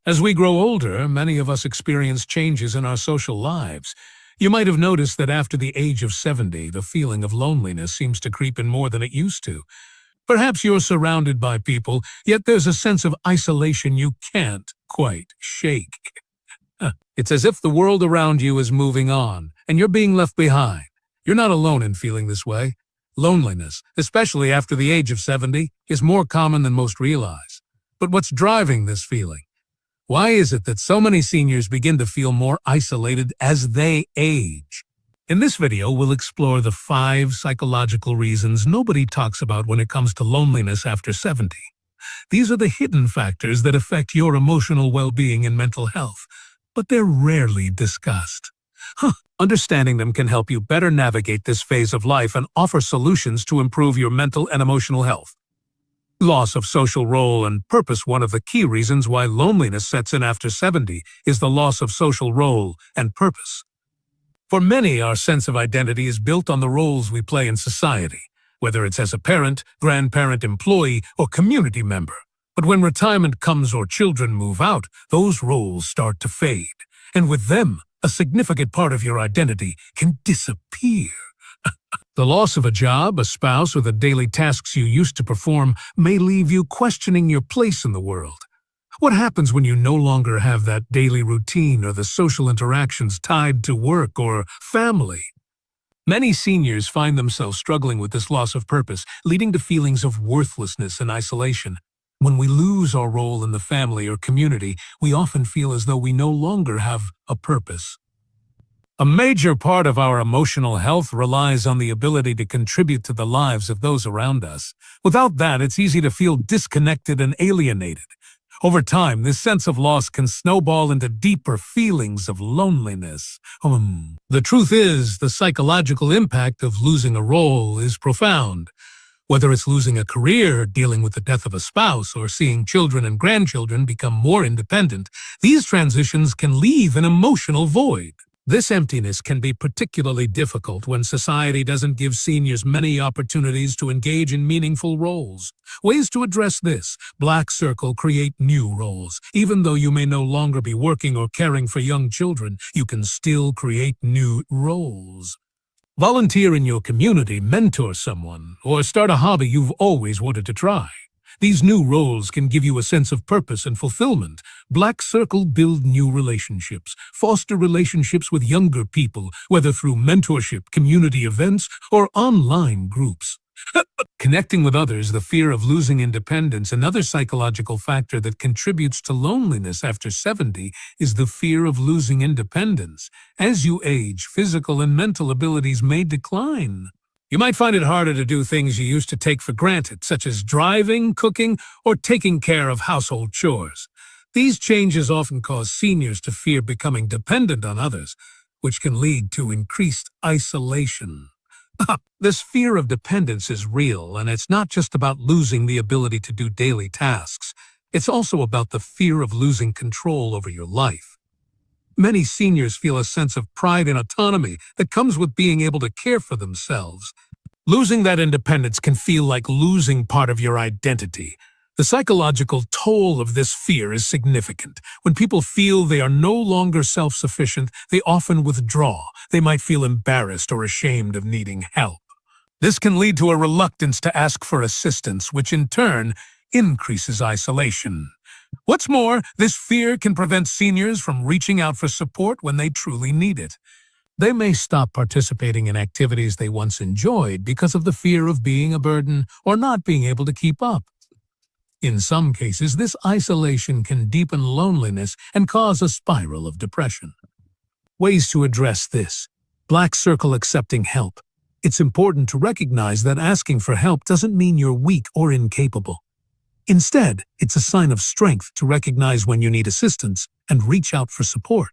As we grow older, many of us experience changes in our social lives. You might have noticed that after the age of 70, the feeling of loneliness seems to creep in more than it used to. Perhaps you're surrounded by people, yet there's a sense of isolation you can't quite shake. It's as if the world around you is moving on, and you're being left behind. You're not alone in feeling this way. Loneliness, especially after the age of 70, is more common than most realize. But what's driving this feeling? Why is it that so many seniors begin to feel more isolated as they age? In this video, we'll explore the 5 psychological reasons nobody talks about when it comes to loneliness after 70. These are the hidden factors that affect your emotional well-being and mental health, but they're rarely discussed. Understanding them can help you better navigate this phase of life and offer solutions to improve your mental and emotional health. Loss of social role and purpose. One of the key reasons why loneliness sets in after 70 is the loss of social role and purpose. For many, our sense of identity is built on the roles we play in society, whether it's as a parent, grandparent, employee, or community member. But when retirement comes or children move out, those roles start to fade, and with them, a significant part of your identity can disappear. The loss of a job, a spouse, or the daily tasks you used to perform may leave you questioning your place in the world. What happens when you no longer have that daily routine or the social interactions tied to work or family? Many seniors find themselves struggling with this loss of purpose, leading to feelings of worthlessness and isolation. When we lose our role in the family or community, we often feel as though we no longer have a purpose. A major part of our emotional health relies on the ability to contribute to the lives of those around us. Without that, it's easy to feel disconnected and alienated. Over time, this sense of loss can snowball into deeper feelings of loneliness. The truth is, the psychological impact of losing a role is profound. Whether it's losing a career, dealing with the death of a spouse, or seeing children and grandchildren become more independent, these transitions can leave an emotional void. This emptiness can be particularly difficult when society doesn't give seniors many opportunities to engage in meaningful roles. Ways to address this: Black Circle create new roles. Even though you may no longer be working or caring for young children, you can still create new roles. Volunteer in your community, mentor someone, or start a hobby you've always wanted to try. These new roles can give you a sense of purpose and fulfillment. Black Circle build new relationships, foster relationships with younger people, whether through mentorship, community events, or online groups. Connecting with others. The fear of losing independence. Another psychological factor that contributes to loneliness after 70 is the fear of losing independence. As you age, physical and mental abilities may decline. You might find it harder to do things you used to take for granted, such as driving, cooking, or taking care of household chores. These changes often cause seniors to fear becoming dependent on others, which can lead to increased isolation. This fear of dependence is real, and it's not just about losing the ability to do daily tasks. It's also about the fear of losing control over your life. Many seniors feel a sense of pride and autonomy that comes with being able to care for themselves. Losing that independence can feel like losing part of your identity. The psychological toll of this fear is significant. When people feel they are no longer self-sufficient, they often withdraw. They might feel embarrassed or ashamed of needing help. This can lead to a reluctance to ask for assistance, which in turn increases isolation. What's more, this fear can prevent seniors from reaching out for support when they truly need it. They may stop participating in activities they once enjoyed because of the fear of being a burden or not being able to keep up. In some cases, this isolation can deepen loneliness and cause a spiral of depression. Ways to address this: Black Circle accepting help. It's important to recognize that asking for help doesn't mean you're weak or incapable. Instead, it's a sign of strength to recognize when you need assistance and reach out for support.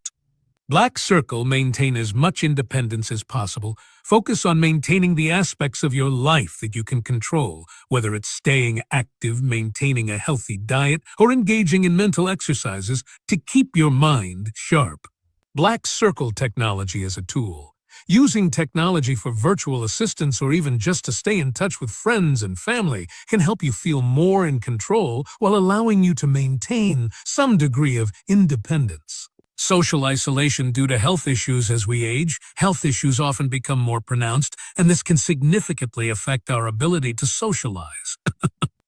Black Circle maintain as much independence as possible. Focus on maintaining the aspects of your life that you can control, whether it's staying active, maintaining a healthy diet, or engaging in mental exercises to keep your mind sharp. Black Circle technology as a tool. Using technology for virtual assistance or even just to stay in touch with friends and family can help you feel more in control while allowing you to maintain some degree of independence. Social isolation due to health issues. As we age, health issues often become more pronounced, and this can significantly affect our ability to socialize.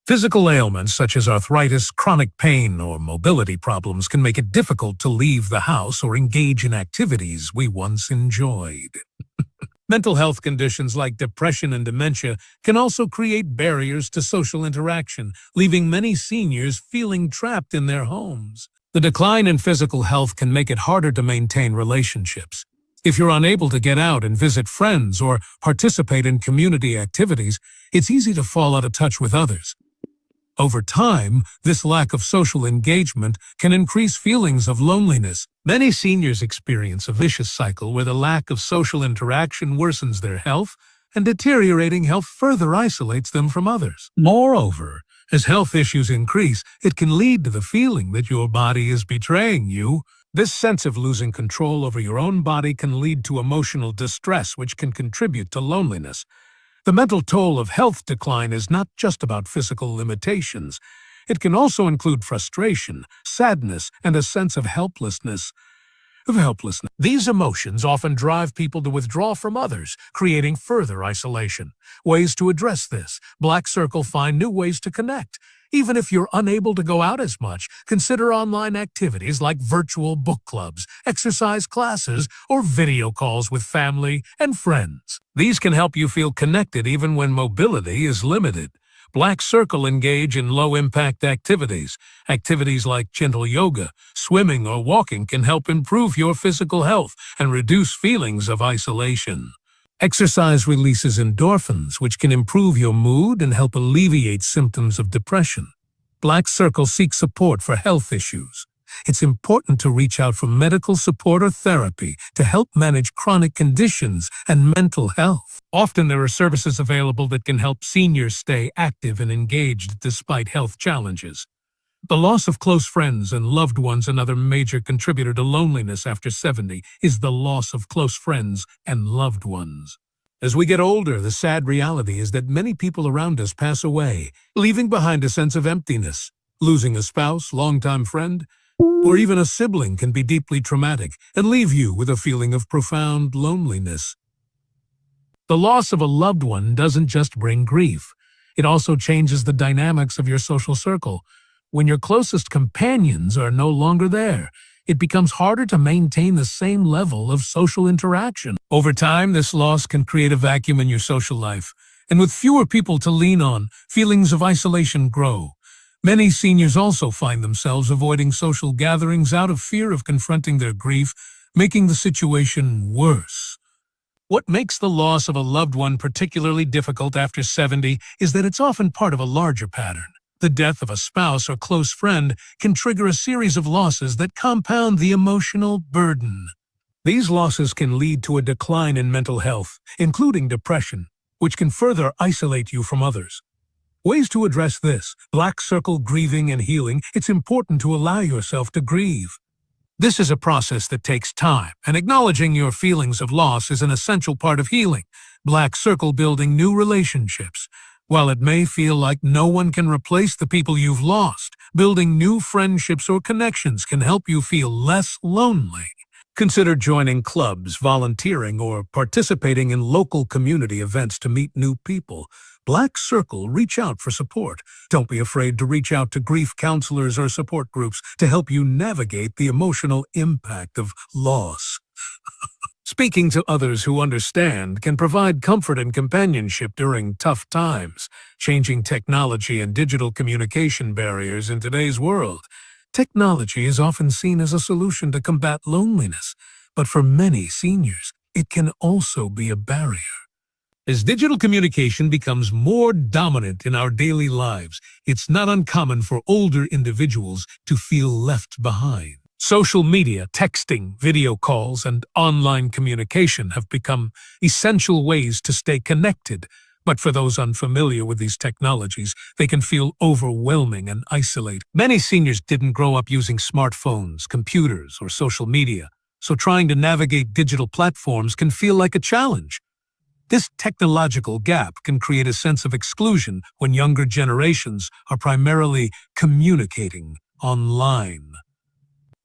Physical ailments such as arthritis, chronic pain, or mobility problems can make it difficult to leave the house or engage in activities we once enjoyed. Mental health conditions like depression and dementia can also create barriers to social interaction, leaving many seniors feeling trapped in their homes. The decline in physical health can make it harder to maintain relationships. If you're unable to get out and visit friends or participate in community activities, it's easy to fall out of touch with others. Over time, this lack of social engagement can increase feelings of loneliness. Many seniors experience a vicious cycle where the lack of social interaction worsens their health, and deteriorating health further isolates them from others. Moreover, as health issues increase, it can lead to the feeling that your body is betraying you. This sense of losing control over your own body can lead to emotional distress, which can contribute to loneliness. The mental toll of health decline is not just about physical limitations. It can also include frustration, sadness, and a sense of helplessness. These emotions often drive people to withdraw from others, creating further isolation. Ways to address this. Black Circle find new ways to connect. Even if you're unable to go out as much, consider online activities like virtual book clubs, exercise classes, or video calls with family and friends. These can help you feel connected even when mobility is limited. Black Circle engage in low-impact activities. Activities like gentle yoga, swimming, or walking can help improve your physical health and reduce feelings of isolation. Exercise releases endorphins, which can improve your mood and help alleviate symptoms of depression. Black Circle seeks support for health issues. It's important to reach out for medical support or therapy to help manage chronic conditions and mental health. Often there are services available that can help seniors stay active and engaged despite health challenges. The loss of close friends and loved ones. Another major contributor to loneliness after 70 is the loss of close friends and loved ones. As we get older, the sad reality is that many people around us pass away, leaving behind a sense of emptiness. Losing a spouse, longtime friend, or even a sibling can be deeply traumatic and leave you with a feeling of profound loneliness. The loss of a loved one doesn't just bring grief. It also changes the dynamics of your social circle. When your closest companions are no longer there, it becomes harder to maintain the same level of social interaction. Over time, this loss can create a vacuum in your social life, and with fewer people to lean on, feelings of isolation grow. Many seniors also find themselves avoiding social gatherings out of fear of confronting their grief, making the situation worse. What makes the loss of a loved one particularly difficult after 70 is that it's often part of a larger pattern. The death of a spouse or close friend can trigger a series of losses that compound the emotional burden. These losses can lead to a decline in mental health, including depression, which can further isolate you from others. Ways to address this. Black Circle grieving and healing. It's important to allow yourself to grieve. This is a process that takes time, and acknowledging your feelings of loss is an essential part of healing. Black Circle building new relationships. While it may feel like no one can replace the people you've lost, building new friendships or connections can help you feel less lonely. Consider joining clubs, volunteering, or participating in local community events to meet new people. Black Circle reach out for support. Don't be afraid to reach out to grief counselors or support groups to help you navigate the emotional impact of loss. Speaking to others who understand can provide comfort and companionship during tough times. Changing technology and digital communication barriers in today's world. Technology is often seen as a solution to combat loneliness, but for many seniors, it can also be a barrier. As digital communication becomes more dominant in our daily lives, it's not uncommon for older individuals to feel left behind. Social media, texting, video calls, and online communication have become essential ways to stay connected. But for those unfamiliar with these technologies, they can feel overwhelming and isolating. Many seniors didn't grow up using smartphones, computers, or social media, so trying to navigate digital platforms can feel like a challenge. This technological gap can create a sense of exclusion when younger generations are primarily communicating online.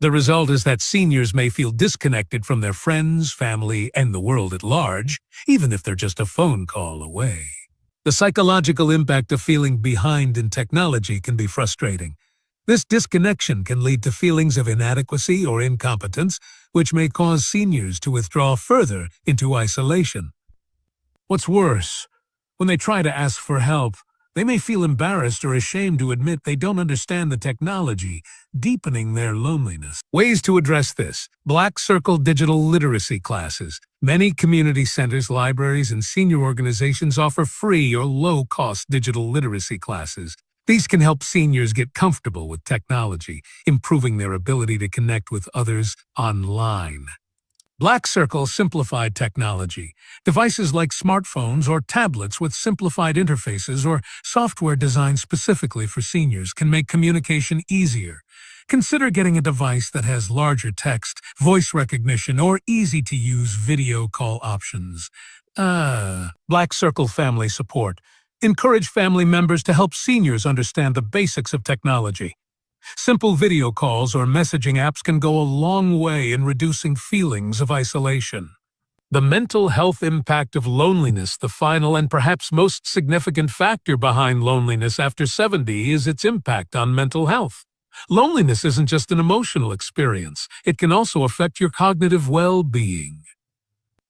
The result is that seniors may feel disconnected from their friends, family, and the world at large, even if they're just a phone call away. The psychological impact of feeling behind in technology can be frustrating. This disconnection can lead to feelings of inadequacy or incompetence, which may cause seniors to withdraw further into isolation. What's worse, when they try to ask for help, they may feel embarrassed or ashamed to admit they don't understand the technology, deepening their loneliness. Ways to address this: Black Circle digital literacy classes. Many community centers, libraries, and senior organizations offer free or low-cost digital literacy classes. These can help seniors get comfortable with technology, improving their ability to connect with others online. Black Circle simplified technology. Devices like smartphones or tablets with simplified interfaces or software designed specifically for seniors can make communication easier. Consider getting a device that has larger text, voice recognition, or easy-to-use video call options. Black Circle Family Support. Encourage family members to help seniors understand the basics of technology. Simple video calls or messaging apps can go a long way in reducing feelings of isolation. The mental health impact of loneliness. The final and perhaps most significant factor behind loneliness after 70 is its impact on mental health. Loneliness isn't just an emotional experience, it can also affect your cognitive well-being.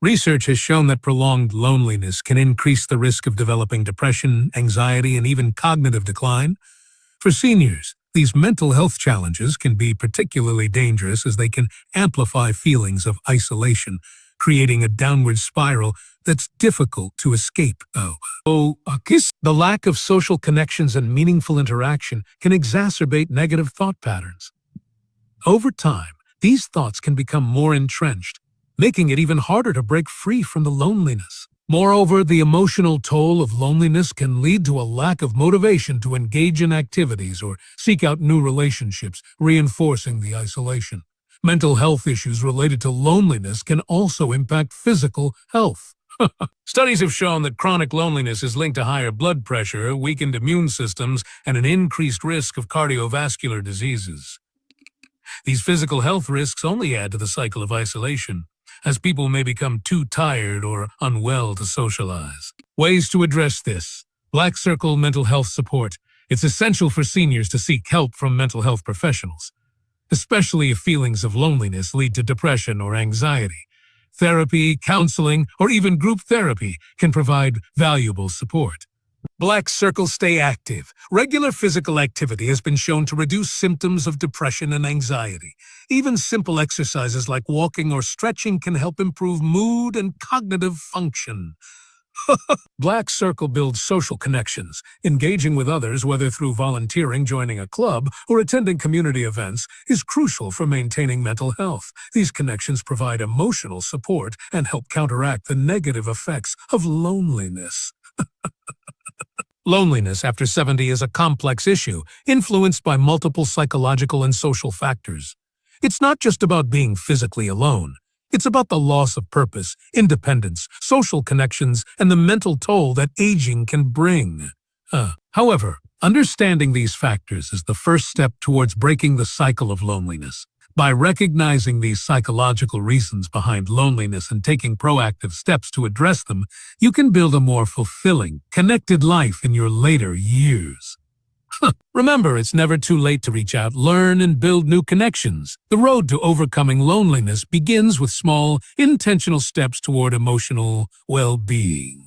Research has shown that prolonged loneliness can increase the risk of developing depression, anxiety, and even cognitive decline. For seniors, these mental health challenges can be particularly dangerous as they can amplify feelings of isolation, creating a downward spiral that's difficult to escape. The lack of social connections and meaningful interaction can exacerbate negative thought patterns. Over time, these thoughts can become more entrenched, making it even harder to break free from the loneliness. Moreover, the emotional toll of loneliness can lead to a lack of motivation to engage in activities or seek out new relationships, reinforcing the isolation. Mental health issues related to loneliness can also impact physical health. Studies have shown that chronic loneliness is linked to higher blood pressure, weakened immune systems, and an increased risk of cardiovascular diseases. These physical health risks only add to the cycle of isolation, as people may become too tired or unwell to socialize. Ways to address this: Black Circle mental health support. It's essential for seniors to seek help from mental health professionals, especially if feelings of loneliness lead to depression or anxiety. Therapy, counseling, or even group therapy can provide valuable support. Black Circle Stay Active. Regular physical activity has been shown to reduce symptoms of depression and anxiety. Even simple exercises like walking or stretching can help improve mood and cognitive function. Black Circle builds social connections. Engaging with others, whether through volunteering, joining a club, or attending community events, is crucial for maintaining mental health. These connections provide emotional support and help counteract the negative effects of loneliness. Loneliness after 70 is a complex issue, influenced by multiple psychological and social factors. It's not just about being physically alone. It's about the loss of purpose, independence, social connections, and the mental toll that aging can bring. However, understanding these factors is the first step towards breaking the cycle of loneliness. By recognizing these psychological reasons behind loneliness and taking proactive steps to address them, you can build a more fulfilling, connected life in your later years. Remember, it's never too late to reach out, learn, and build new connections. The road to overcoming loneliness begins with small, intentional steps toward emotional well-being.